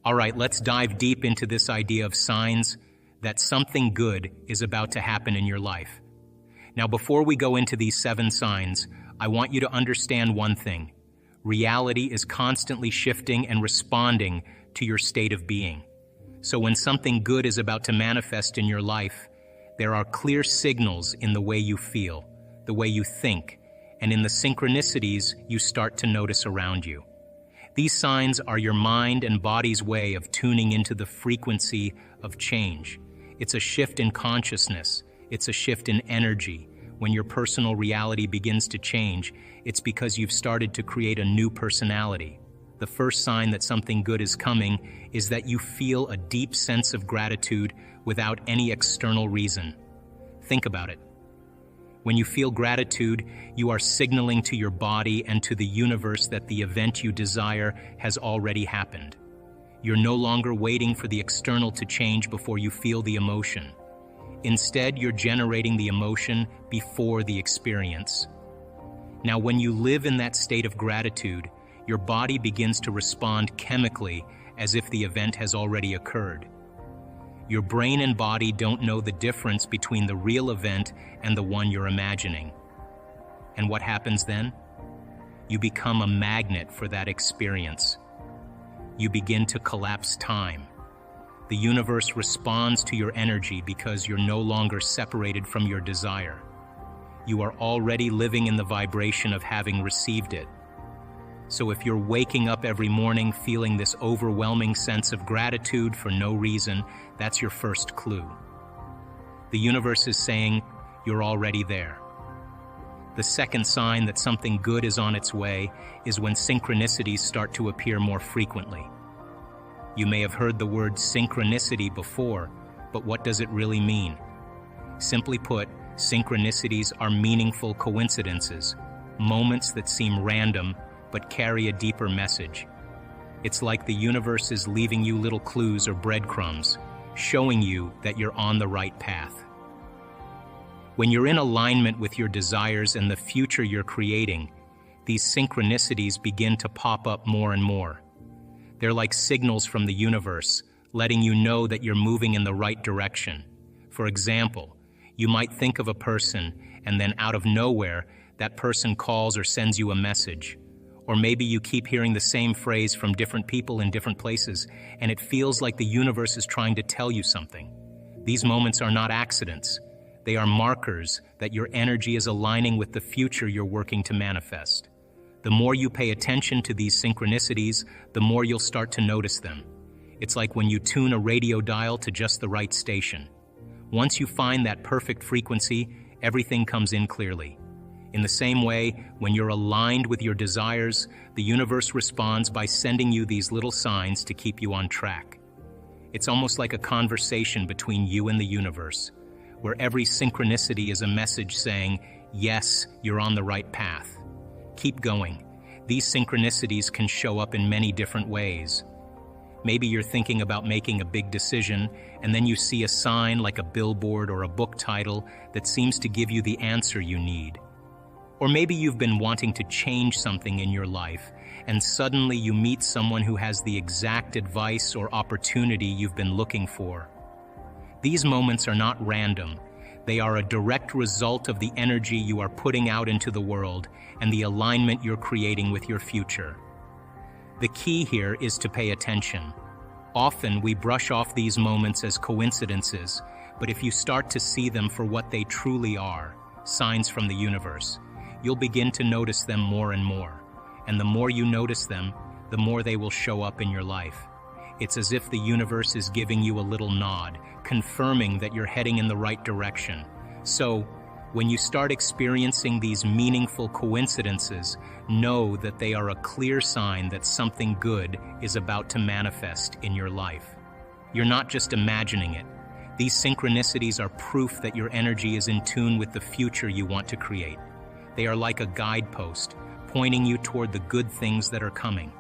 All right, let's dive deep into this idea of signs that something good is about to happen in your life. Now, before we go into these 7 signs, I want you to understand one thing. Reality is constantly shifting and responding to your state of being. So when something good is about to manifest in your life, there are clear signals in the way you feel, the way you think, and in the synchronicities you start to notice around you. These signs are your mind and body's way of tuning into the frequency of change. It's a shift in consciousness. It's a shift in energy. When your personal reality begins to change, it's because you've started to create a new personality. The first sign that something good is coming is that you feel a deep sense of gratitude without any external reason. Think about it. When you feel gratitude, you are signaling to your body and to the universe that the event you desire has already happened. You're no longer waiting for the external to change before you feel the emotion. Instead, you're generating the emotion before the experience. Now, when you live in that state of gratitude, your body begins to respond chemically as if the event has already occurred. Your brain and body don't know the difference between the real event and the one you're imagining. And what happens then? You become a magnet for that experience. You begin to collapse time. The universe responds to your energy because you're no longer separated from your desire. You are already living in the vibration of having received it. So if you're waking up every morning feeling this overwhelming sense of gratitude for no reason, that's your first clue. The universe is saying, you're already there. The second sign that something good is on its way is when synchronicities start to appear more frequently. You may have heard the word synchronicity before, but what does it really mean? Simply put, synchronicities are meaningful coincidences, moments that seem random but carry a deeper message. It's like the universe is leaving you little clues or breadcrumbs, showing you that you're on the right path. When you're in alignment with your desires and the future you're creating, these synchronicities begin to pop up more and more. They're like signals from the universe, letting you know that you're moving in the right direction. For example, you might think of a person, and then out of nowhere, that person calls or sends you a message. Or maybe you keep hearing the same phrase from different people in different places, and it feels like the universe is trying to tell you something. These moments are not accidents. They are markers that your energy is aligning with the future you're working to manifest. The more you pay attention to these synchronicities, the more you'll start to notice them. It's like when you tune a radio dial to just the right station. Once you find that perfect frequency, everything comes in clearly. In the same way, when you're aligned with your desires, the universe responds by sending you these little signs to keep you on track. It's almost like a conversation between you and the universe, where every synchronicity is a message saying, yes, you're on the right path. Keep going. These synchronicities can show up in many different ways. Maybe you're thinking about making a big decision, and then you see a sign like a billboard or a book title that seems to give you the answer you need. Or maybe you've been wanting to change something in your life, and suddenly you meet someone who has the exact advice or opportunity you've been looking for. These moments are not random. They are a direct result of the energy you are putting out into the world and the alignment you're creating with your future. The key here is to pay attention. Often we brush off these moments as coincidences, but if you start to see them for what they truly are, signs from the universe, you'll begin to notice them more and more. And the more you notice them, the more they will show up in your life. It's as if the universe is giving you a little nod, confirming that you're heading in the right direction. So, when you start experiencing these meaningful coincidences, know that they are a clear sign that something good is about to manifest in your life. You're not just imagining it. These synchronicities are proof that your energy is in tune with the future you want to create. They are like a guidepost, pointing you toward the good things that are coming.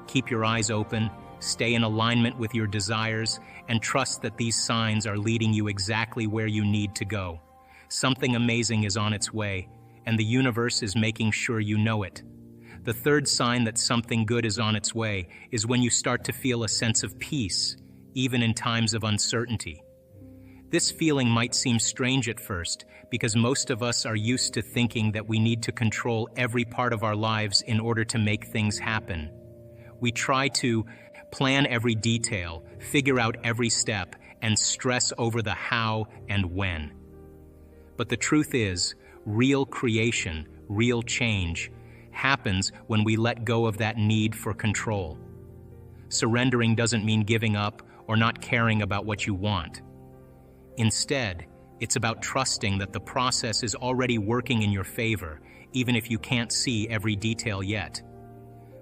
Keep your eyes open, stay in alignment with your desires, and trust that these signs are leading you exactly where you need to go. Something amazing is on its way, and the universe is making sure you know it. The third sign that something good is on its way is when you start to feel a sense of peace, even in times of uncertainty. This feeling might seem strange at first because most of us are used to thinking that we need to control every part of our lives in order to make things happen. We try to plan every detail, figure out every step, and stress over the how and when. But the truth is, real creation, real change, happens when we let go of that need for control. Surrendering doesn't mean giving up or not caring about what you want. Instead, it's about trusting that the process is already working in your favor, even if you can't see every detail yet.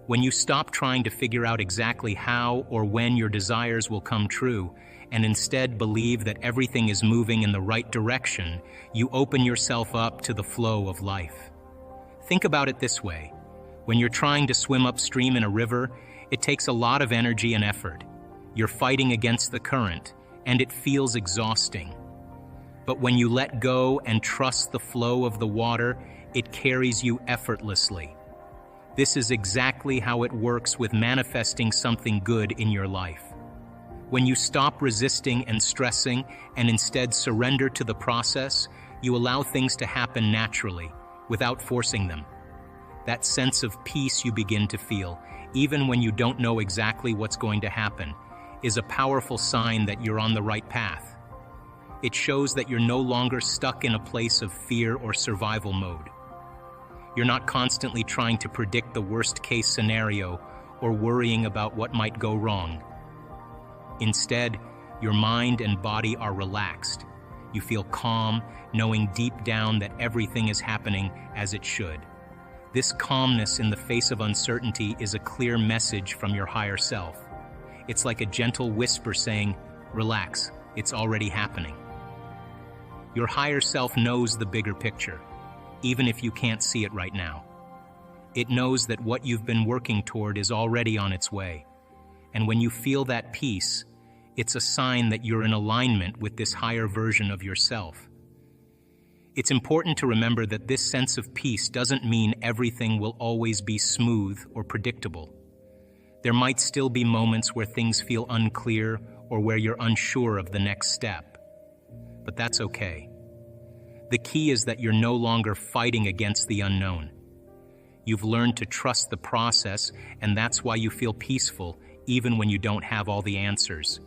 When you stop trying to figure out exactly how or when your desires will come true, and instead believe that everything is moving in the right direction, you open yourself up to the flow of life. Think about it this way. When you're trying to swim upstream in a river, it takes a lot of energy and effort. You're fighting against the current, and it feels exhausting. But when you let go and trust the flow of the water, it carries you effortlessly. This is exactly how it works with manifesting something good in your life. When you stop resisting and stressing and instead surrender to the process, you allow things to happen naturally, without forcing them. That sense of peace you begin to feel, even when you don't know exactly what's going to happen, is a powerful sign that you're on the right path. It shows that you're no longer stuck in a place of fear or survival mode. You're not constantly trying to predict the worst-case scenario or worrying about what might go wrong. Instead, your mind and body are relaxed. You feel calm, knowing deep down that everything is happening as it should. This calmness in the face of uncertainty is a clear message from your higher self. It's like a gentle whisper saying, "Relax, it's already happening." Your higher self knows the bigger picture, even if you can't see it right now. It knows that what you've been working toward is already on its way. And when you feel that peace, it's a sign that you're in alignment with this higher version of yourself. It's important to remember that this sense of peace doesn't mean everything will always be smooth or predictable. There might still be moments where things feel unclear or where you're unsure of the next step. But that's okay. The key is that you're no longer fighting against the unknown. You've learned to trust the process, and that's why you feel peaceful even when you don't have all the answers.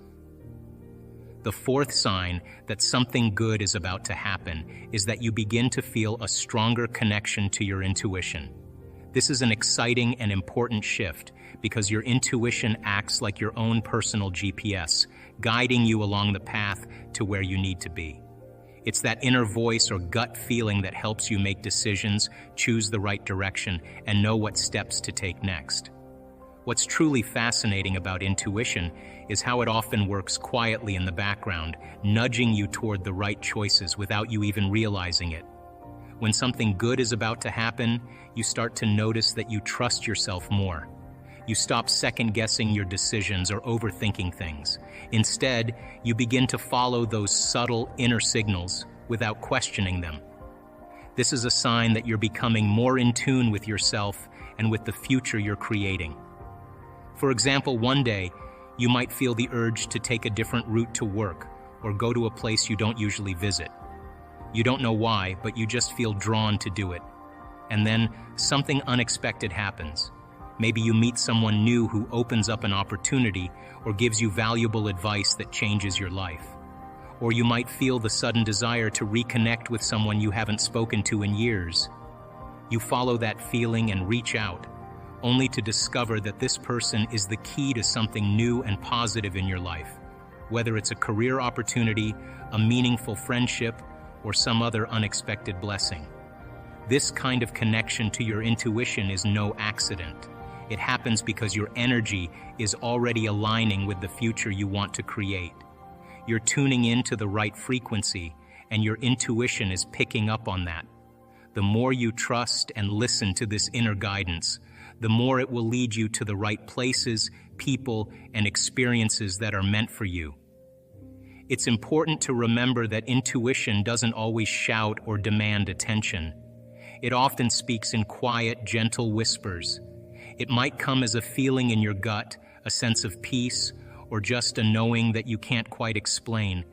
The fourth sign that something good is about to happen is that you begin to feel a stronger connection to your intuition. This is an exciting and important shift because your intuition acts like your own personal GPS, guiding you along the path to where you need to be. It's that inner voice or gut feeling that helps you make decisions, choose the right direction, and know what steps to take next. What's truly fascinating about intuition is how it often works quietly in the background, nudging you toward the right choices without you even realizing it. When something good is about to happen, you start to notice that you trust yourself more. You stop second-guessing your decisions or overthinking things. Instead, you begin to follow those subtle inner signals without questioning them. This is a sign that you're becoming more in tune with yourself and with the future you're creating. For example, one day, you might feel the urge to take a different route to work or go to a place you don't usually visit. You don't know why, but you just feel drawn to do it. And then something unexpected happens. Maybe you meet someone new who opens up an opportunity or gives you valuable advice that changes your life. Or you might feel the sudden desire to reconnect with someone you haven't spoken to in years. You follow that feeling and reach out, only to discover that this person is the key to something new and positive in your life, whether it's a career opportunity, a meaningful friendship, or some other unexpected blessing. This kind of connection to your intuition is no accident. It happens because your energy is already aligning with the future you want to create. You're tuning into the right frequency, and your intuition is picking up on that. The more you trust and listen to this inner guidance, the more it will lead you to the right places, people, and experiences that are meant for you. It's important to remember that intuition doesn't always shout or demand attention. It often speaks in quiet, gentle whispers. It might come as a feeling in your gut, a sense of peace, or just a knowing that you can't quite explain.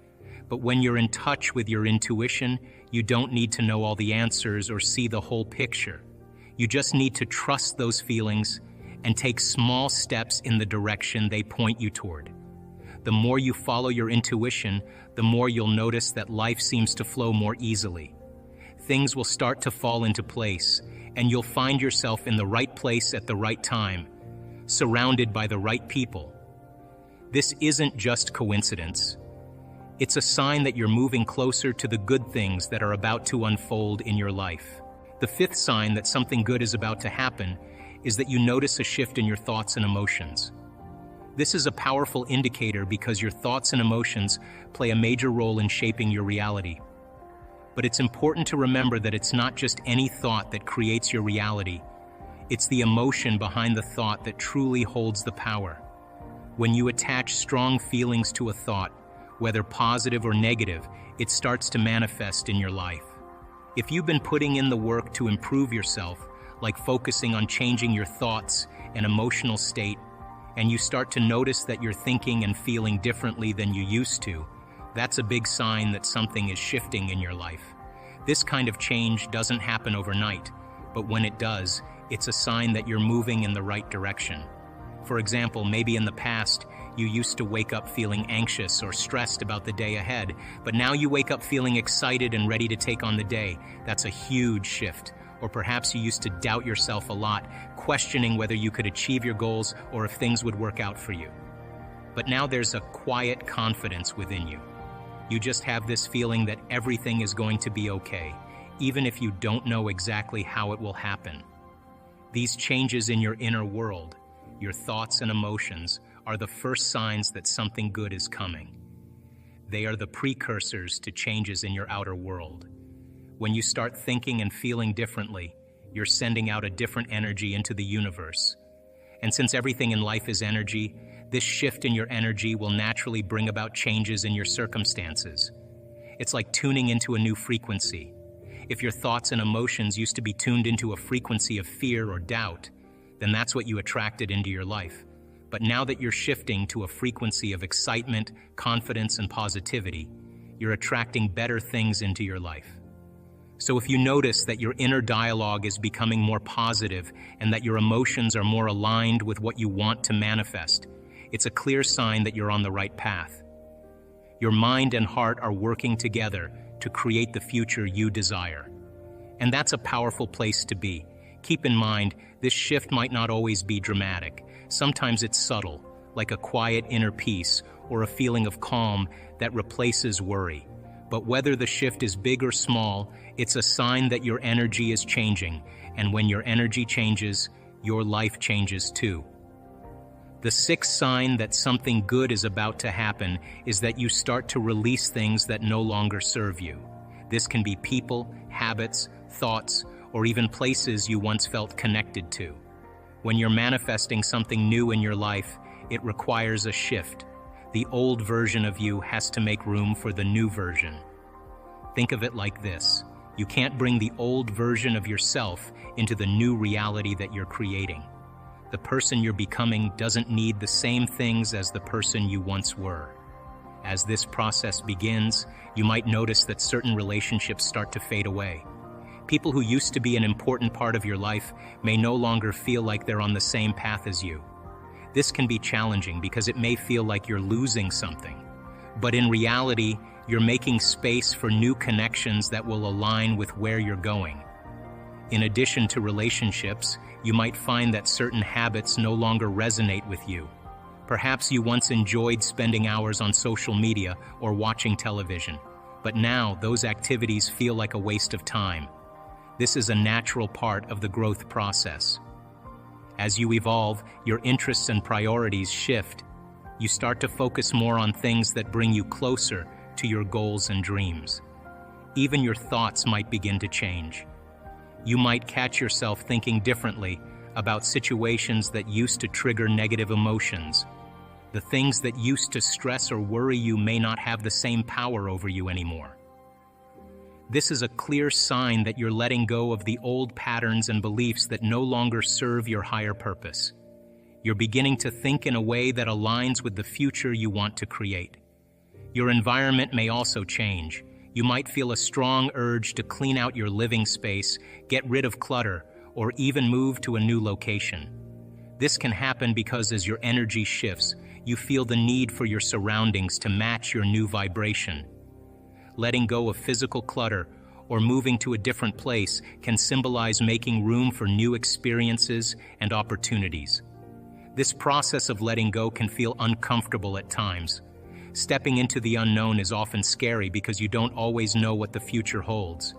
But when you're in touch with your intuition, you don't need to know all the answers or see the whole picture. You just need to trust those feelings and take small steps in the direction they point you toward. The more you follow your intuition, the more you'll notice that life seems to flow more easily. Things will start to fall into place, and you'll find yourself in the right place at the right time, surrounded by the right people. This isn't just coincidence. It's a sign that you're moving closer to the good things that are about to unfold in your life. The fifth sign that something good is about to happen is that you notice a shift in your thoughts and emotions. This is a powerful indicator because your thoughts and emotions play a major role in shaping your reality. But it's important to remember that it's not just any thought that creates your reality. It's the emotion behind the thought that truly holds the power. When you attach strong feelings to a thought, whether positive or negative, it starts to manifest in your life. If you've been putting in the work to improve yourself, like focusing on changing your thoughts and emotional state, and you start to notice that you're thinking and feeling differently than you used to, that's a big sign that something is shifting in your life. This kind of change doesn't happen overnight, but when it does, it's a sign that you're moving in the right direction. For example, maybe in the past, you used to wake up feeling anxious or stressed about the day ahead, but now you wake up feeling excited and ready to take on the day. That's a huge shift. Or perhaps you used to doubt yourself a lot, questioning whether you could achieve your goals or if things would work out for you. But now there's a quiet confidence within you. You just have this feeling that everything is going to be okay, even if you don't know exactly how it will happen. These changes in your inner world, your thoughts and emotions, are the first signs that something good is coming. They are the precursors to changes in your outer world. When you start thinking and feeling differently, you're sending out a different energy into the universe. And since everything in life is energy, this shift in your energy will naturally bring about changes in your circumstances. It's like tuning into a new frequency. If your thoughts and emotions used to be tuned into a frequency of fear or doubt, then that's what you attracted into your life. But now that you're shifting to a frequency of excitement, confidence, and positivity, you're attracting better things into your life. So if you notice that your inner dialogue is becoming more positive and that your emotions are more aligned with what you want to manifest, it's a clear sign that you're on the right path. Your mind and heart are working together to create the future you desire. And that's a powerful place to be. Keep in mind, this shift might not always be dramatic. Sometimes it's subtle, like a quiet inner peace or a feeling of calm that replaces worry. But whether the shift is big or small, it's a sign that your energy is changing, and when your energy changes, your life changes too. The sixth sign that something good is about to happen is that you start to release things that no longer serve you. This can be people, habits, thoughts, or even places you once felt connected to. When you're manifesting something new in your life, it requires a shift. The old version of you has to make room for the new version. Think of it like this. You can't bring the old version of yourself into the new reality that you're creating. The person you're becoming doesn't need the same things as the person you once were. As this process begins, you might notice that certain relationships start to fade away. People who used to be an important part of your life may no longer feel like they're on the same path as you. This can be challenging because it may feel like you're losing something. But in reality, you're making space for new connections that will align with where you're going. In addition to relationships, you might find that certain habits no longer resonate with you. Perhaps you once enjoyed spending hours on social media or watching television, but now those activities feel like a waste of time. This is a natural part of the growth process. As you evolve, your interests and priorities shift. You start to focus more on things that bring you closer to your goals and dreams. Even your thoughts might begin to change. You might catch yourself thinking differently about situations that used to trigger negative emotions. The things that used to stress or worry you may not have the same power over you anymore. This is a clear sign that you're letting go of the old patterns and beliefs that no longer serve your higher purpose. You're beginning to think in a way that aligns with the future you want to create. Your environment may also change. You might feel a strong urge to clean out your living space, get rid of clutter, or even move to a new location. This can happen because as your energy shifts, you feel the need for your surroundings to match your new vibration. Letting go of physical clutter or moving to a different place can symbolize making room for new experiences and opportunities. This process of letting go can feel uncomfortable at times. Stepping into the unknown is often scary because you don't always know what the future holds.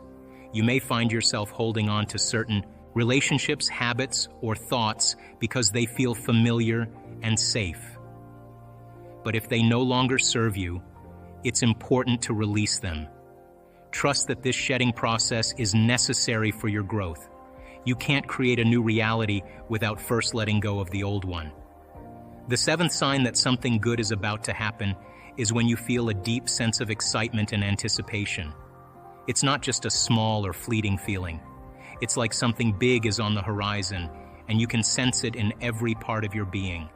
You may find yourself holding on to certain relationships, habits, or thoughts because they feel familiar and safe. But if they no longer serve you, it's important to release them. Trust that this shedding process is necessary for your growth. You can't create a new reality without first letting go of the old one. The seventh sign that something good is about to happen is when you feel a deep sense of excitement and anticipation. It's not just a small or fleeting feeling. It's like something big is on the horizon, and you can sense it in every part of your being.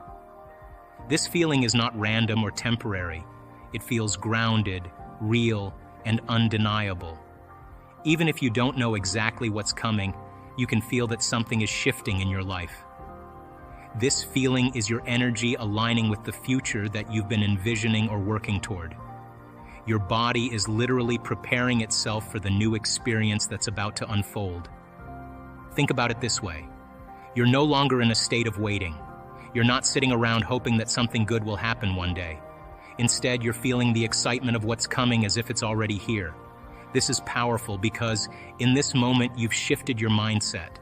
This feeling is not random or temporary. It feels grounded, real, and undeniable. Even if you don't know exactly what's coming, you can feel that something is shifting in your life. This feeling is your energy aligning with the future that you've been envisioning or working toward. Your body is literally preparing itself for the new experience that's about to unfold. Think about it this way. You're no longer in a state of waiting. You're not sitting around hoping that something good will happen one day. Instead, you're feeling the excitement of what's coming as if it's already here. This is powerful because in this moment, you've shifted your mindset.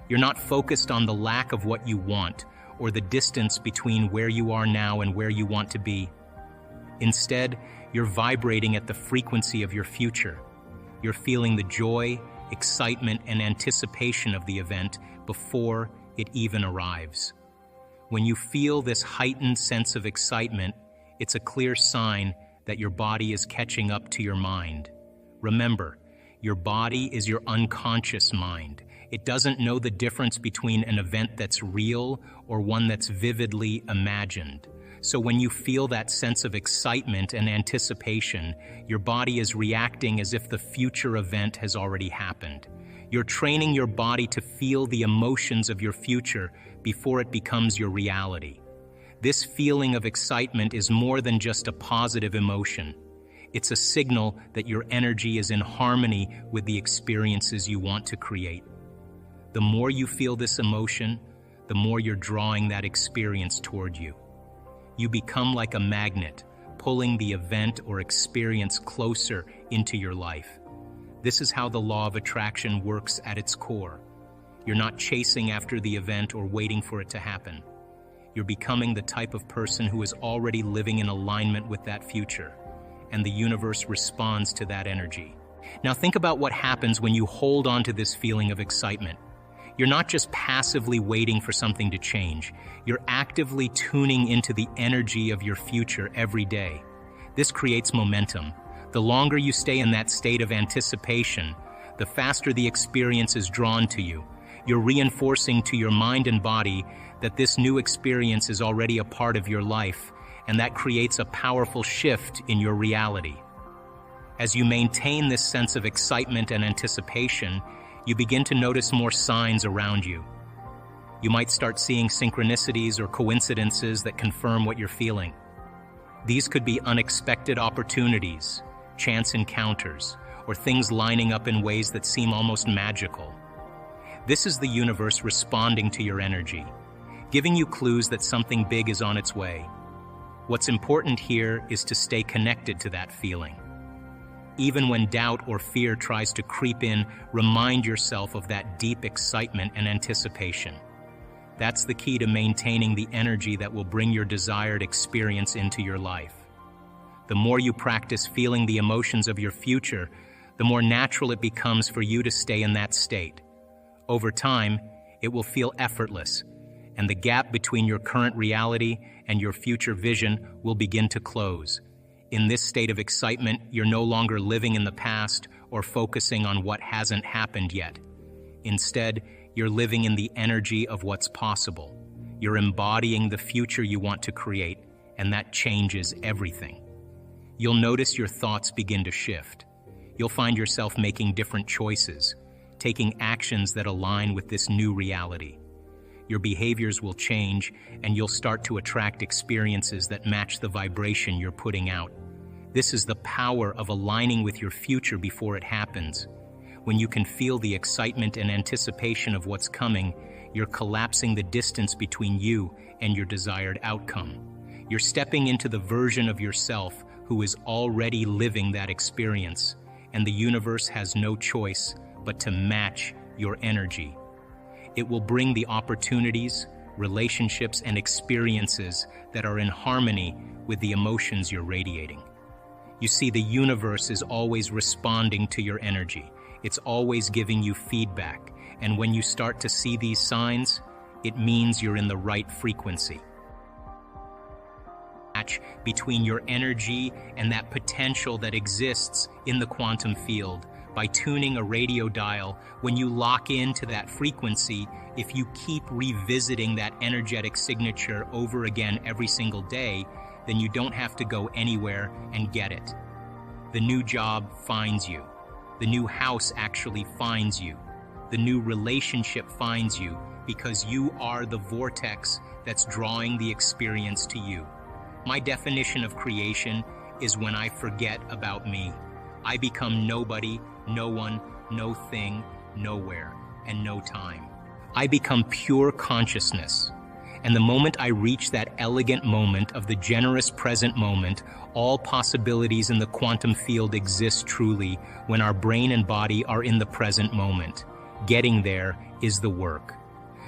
You're not focused on the lack of what you want or the distance between where you are now and where you want to be. Instead, you're vibrating at the frequency of your future. You're feeling the joy, excitement, and anticipation of the event before it even arrives. When you feel this heightened sense of excitement, it's a clear sign that your body is catching up to your mind. Remember, your body is your unconscious mind. It doesn't know the difference between an event that's real or one that's vividly imagined. So when you feel that sense of excitement and anticipation, your body is reacting as if the future event has already happened. You're training your body to feel the emotions of your future before it becomes your reality. This feeling of excitement is more than just a positive emotion. It's a signal that your energy is in harmony with the experiences you want to create. The more you feel this emotion, the more you're drawing that experience toward you. You become like a magnet, pulling the event or experience closer into your life. This is how the law of attraction works at its core. You're not chasing after the event or waiting for it to happen. You're becoming the type of person who is already living in alignment with that future, and the universe responds to that energy. Now think about what happens when you hold on to this feeling of excitement. You're not just passively waiting for something to change. You're actively tuning into the energy of your future every day. This creates momentum. The longer you stay in that state of anticipation, the faster the experience is drawn to you. You're reinforcing to your mind and body that this new experience is already a part of your life, and that creates a powerful shift in your reality. As you maintain this sense of excitement and anticipation, you begin to notice more signs around you. You might start seeing synchronicities or coincidences that confirm what you're feeling. These could be unexpected opportunities, chance encounters, or things lining up in ways that seem almost magical. This is the universe responding to your energy, giving you clues that something big is on its way. What's important here is to stay connected to that feeling. Even when doubt or fear tries to creep in, remind yourself of that deep excitement and anticipation. That's the key to maintaining the energy that will bring your desired experience into your life. The more you practice feeling the emotions of your future, the more natural it becomes for you to stay in that state. Over time, it will feel effortless, and the gap between your current reality and your future vision will begin to close. In this state of excitement, you're no longer living in the past or focusing on what hasn't happened yet. Instead, you're living in the energy of what's possible. You're embodying the future you want to create, and that changes everything. You'll notice your thoughts begin to shift. You'll find yourself making different choices, taking actions that align with this new reality. Your behaviors will change, and you'll start to attract experiences that match the vibration you're putting out. This is the power of aligning with your future before it happens. When you can feel the excitement and anticipation of what's coming, you're collapsing the distance between you and your desired outcome. You're stepping into the version of yourself who is already living that experience, and the universe has no choice but to match your energy. It will bring the opportunities, relationships, and experiences that are in harmony with the emotions you're radiating. You see, the universe is always responding to your energy. It's always giving you feedback, and when you start to see these signs, it means you're in the right frequency. Match between your energy and that potential that exists in the quantum field. By tuning a radio dial, when you lock into that frequency, if you keep revisiting that energetic signature over again every single day, then you don't have to go anywhere and get it. The new job finds you. The new house actually finds you. The new relationship finds you, because you are the vortex that's drawing the experience to you. My definition of creation is when I forget about me. I become nobody, no one, no thing, nowhere, and no time. I become pure consciousness. And the moment I reach that elegant moment of the generous present moment, all possibilities in the quantum field exist truly when our brain and body are in the present moment. Getting there is the work.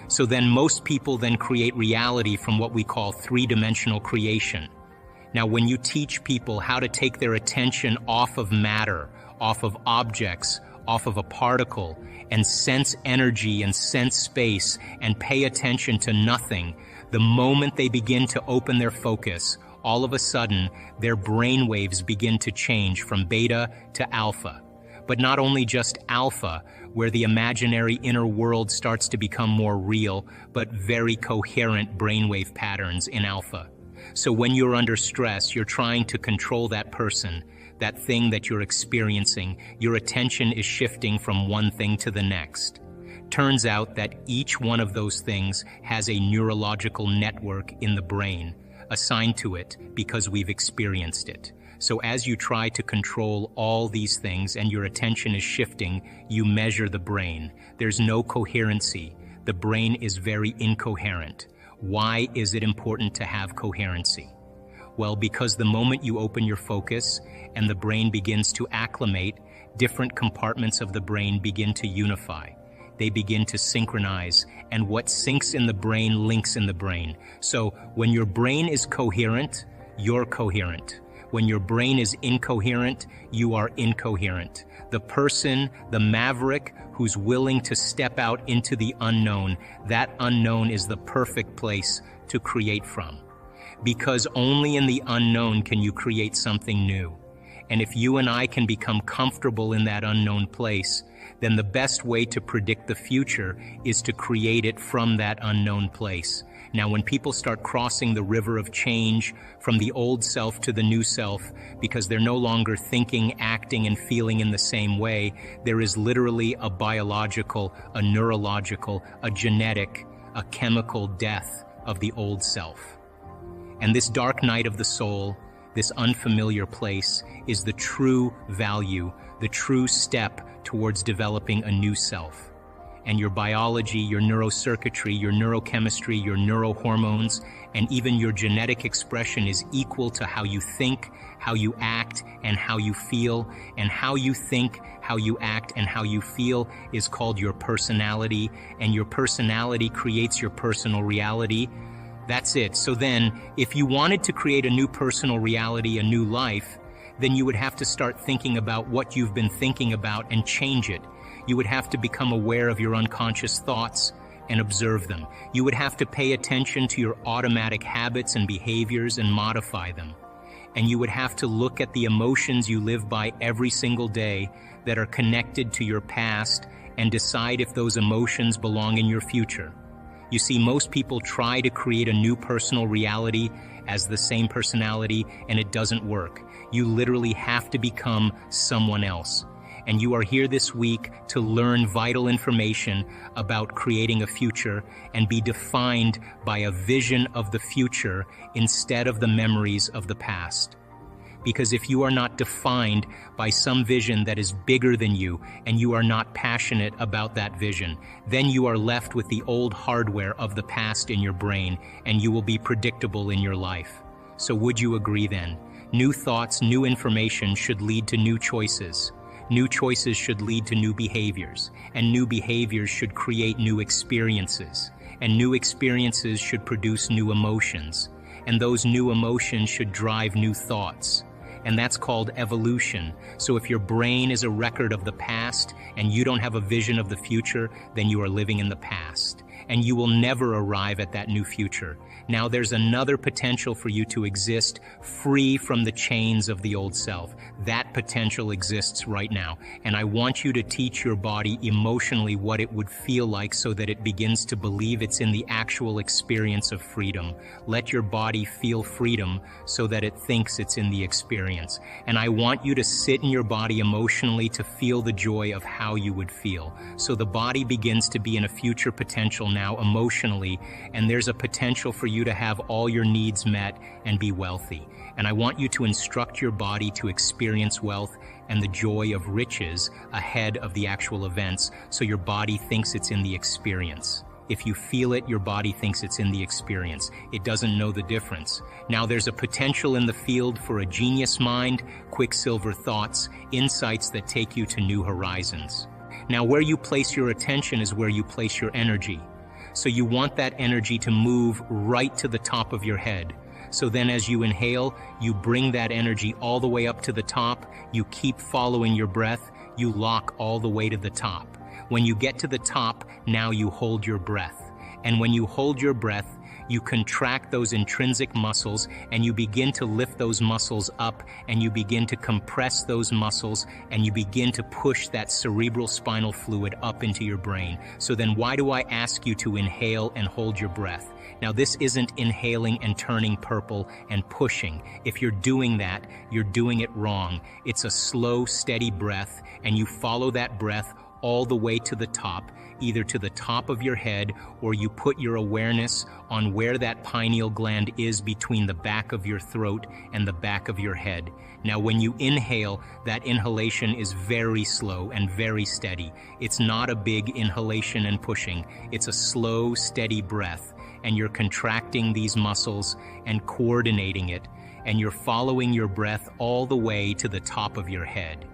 So then most people then create reality from what we call three-dimensional creation. Now, when you teach people how to take their attention off of matter, off of objects, off of a particle, and sense energy and sense space and pay attention to nothing, the moment they begin to open their focus, all of a sudden, their brain waves begin to change from beta to alpha. But not only just alpha, where the imaginary inner world starts to become more real, but very coherent brainwave patterns in alpha. So when you're under stress, you're trying to control that person, that thing that you're experiencing, your attention is shifting from one thing to the next. Turns out that each one of those things has a neurological network in the brain, assigned to it because we've experienced it. So as you try to control all these things and your attention is shifting, you measure the brain. There's no coherency. The brain is very incoherent. Why is it important to have coherency? Well, because the moment you open your focus and the brain begins to acclimate, different compartments of the brain begin to unify. They begin to synchronize, and what syncs in the brain links in the brain. So when your brain is coherent, you're coherent. When your brain is incoherent, you are incoherent. The person, the maverick, who's willing to step out into the unknown, that unknown is the perfect place to create from. Because only in the unknown can you create something new. And if you and I can become comfortable in that unknown place, then the best way to predict the future is to create it from that unknown place. Now, when people start crossing the river of change from the old self to the new self, because they're no longer thinking, acting, and feeling in the same way, there is literally a biological, a neurological, a genetic, a chemical death of the old self. And this dark night of the soul, this unfamiliar place, is the true value, the true step towards developing a new self. And your biology, your neurocircuitry, your neurochemistry, your neurohormones, and even your genetic expression is equal to how you think, how you act, and how you feel. And how you think, how you act, and how you feel is called your personality, and your personality creates your personal reality. That's it. So then, if you wanted to create a new personal reality, a new life, then you would have to start thinking about what you've been thinking about and change it. You would have to become aware of your unconscious thoughts and observe them. You would have to pay attention to your automatic habits and behaviors and modify them. And you would have to look at the emotions you live by every single day that are connected to your past and decide if those emotions belong in your future. You see, most people try to create a new personal reality as the same personality, and it doesn't work. You literally have to become someone else. And you are here this week to learn vital information about creating a future and be defined by a vision of the future instead of the memories of the past. Because if you are not defined by some vision that is bigger than you and you are not passionate about that vision, then you are left with the old hardware of the past in your brain and you will be predictable in your life. So would you agree then? New thoughts, new information should lead to new choices. New choices should lead to new behaviors, and new behaviors should create new experiences, and new experiences should produce new emotions, and those new emotions should drive new thoughts. And that's called evolution. So if your brain is a record of the past and you don't have a vision of the future, then you are living in the past. And you will never arrive at that new future. Now there's another potential for you to exist free from the chains of the old self. That potential exists right now. And I want you to teach your body emotionally what it would feel like so that it begins to believe it's in the actual experience of freedom. Let your body feel freedom so that it thinks it's in the experience. And I want you to sit in your body emotionally to feel the joy of how you would feel. So the body begins to be in a future potential now emotionally, and there's a potential for you to have all your needs met and be wealthy. And I want you to instruct your body to experience wealth and the joy of riches ahead of the actual events, so your body thinks it's in the experience. If you feel it, your body thinks it's in the experience. It doesn't know the difference. Now there's a potential in the field for a genius mind, quicksilver thoughts, insights that take you to new horizons. Now where you place your attention is where you place your energy. So you want that energy to move right to the top of your head. So then as you inhale, you bring that energy all the way up to the top. You keep following your breath. You lock all the way to the top. When you get to the top, now you hold your breath. And when you hold your breath, you contract those intrinsic muscles and you begin to lift those muscles up and you begin to compress those muscles and you begin to push that cerebral spinal fluid up into your brain. So then why do I ask you to inhale and hold your breath? Now this isn't inhaling and turning purple and pushing. If you're doing that, you're doing it wrong. It's a slow, steady breath and you follow that breath all the way to the top, either to the top of your head or you put your awareness on where that pineal gland is between the back of your throat and the back of your head. Now when you inhale, that inhalation is very slow and very steady. It's not a big inhalation and pushing. It's a slow, steady breath, and you're contracting these muscles and coordinating it, and you're following your breath all the way to the top of your head.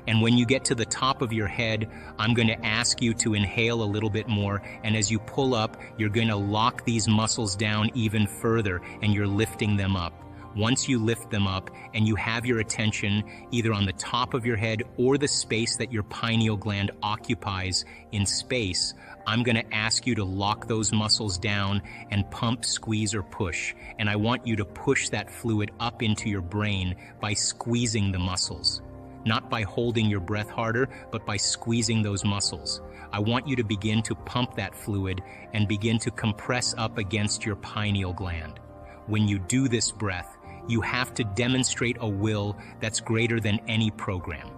And when you get to the top of your head, I'm going to ask you to inhale a little bit more. And as you pull up, you're going to lock these muscles down even further and you're lifting them up. Once you lift them up and you have your attention either on the top of your head or the space that your pineal gland occupies in space, I'm going to ask you to lock those muscles down and pump, squeeze, or push. And I want you to push that fluid up into your brain by squeezing the muscles. Not by holding your breath harder, but by squeezing those muscles. I want you to begin to pump that fluid and begin to compress up against your pineal gland. When you do this breath, you have to demonstrate a will that's greater than any program.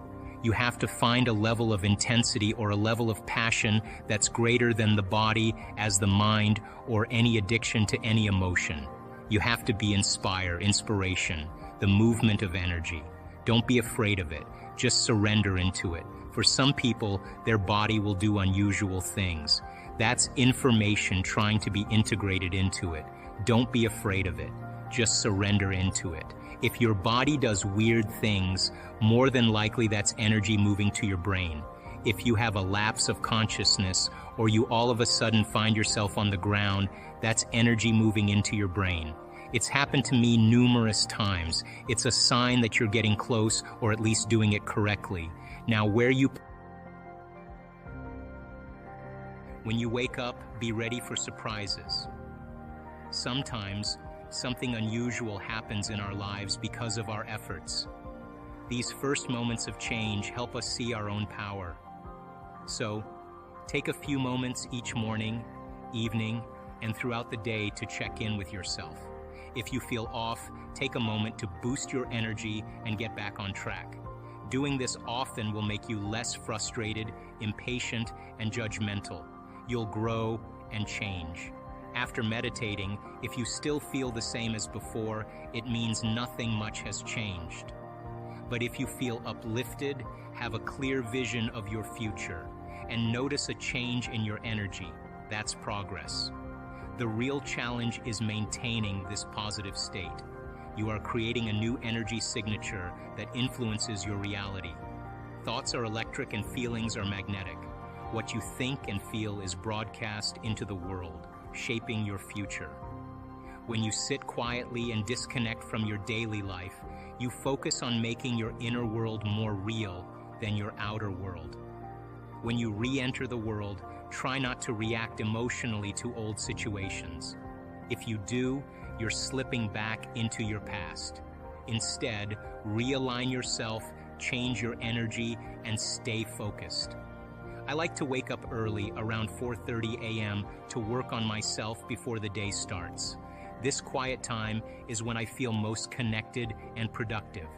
You have to find a level of intensity or a level of passion that's greater than the body as the mind or any addiction to any emotion. You have to be inspiration, the movement of energy. Don't be afraid of it. Just surrender into it. For some people, their body will do unusual things. That's information trying to be integrated into it. Don't be afraid of it. Just surrender into it. If your body does weird things, more than likely that's energy moving to your brain. If you have a lapse of consciousness or you all of a sudden find yourself on the ground, that's energy moving into your brain. It's happened to me numerous times. It's a sign that you're getting close or at least doing it correctly. Now, when you wake up, be ready for surprises. Sometimes something unusual happens in our lives because of our efforts. These first moments of change help us see our own power. So, take a few moments each morning, evening, and throughout the day to check in with yourself. If you feel off, take a moment to boost your energy and get back on track. Doing this often will make you less frustrated, impatient, and judgmental. You'll grow and change. After meditating, if you still feel the same as before, it means nothing much has changed. But if you feel uplifted, have a clear vision of your future, and notice a change in your energy, that's progress. The real challenge is maintaining this positive state. You are creating a new energy signature that influences your reality. Thoughts are electric and feelings are magnetic. What you think and feel is broadcast into the world, shaping your future. When you sit quietly and disconnect from your daily life, you focus on making your inner world more real than your outer world. When you re-enter the world, try not to react emotionally to old situations. If you do, you're slipping back into your past. Instead, realign yourself, change your energy, and stay focused. I like to wake up early, around 4:30 a.m., to work on myself before the day starts. This quiet time is when I feel most connected and productive.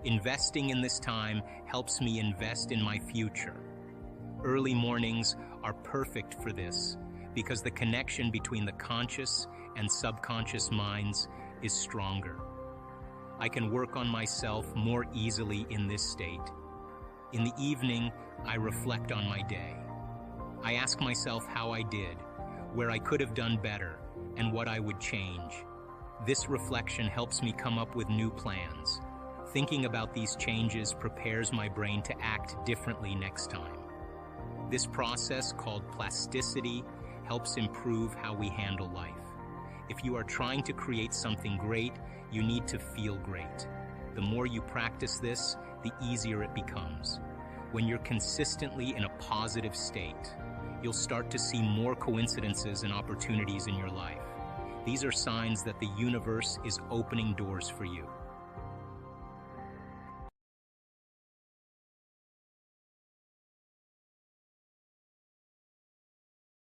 Investing in this time helps me invest in my future. Early mornings are perfect for this because the connection between the conscious and subconscious minds is stronger. I can work on myself more easily in this state. In the evening, I reflect on my day. I ask myself how I did, where I could have done better, and what I would change. This reflection helps me come up with new plans. Thinking about these changes prepares my brain to act differently next time. This process, called plasticity, helps improve how we handle life. If you are trying to create something great, you need to feel great. The more you practice this, the easier it becomes. When you're consistently in a positive state, you'll start to see more coincidences and opportunities in your life. These are signs that the universe is opening doors for you.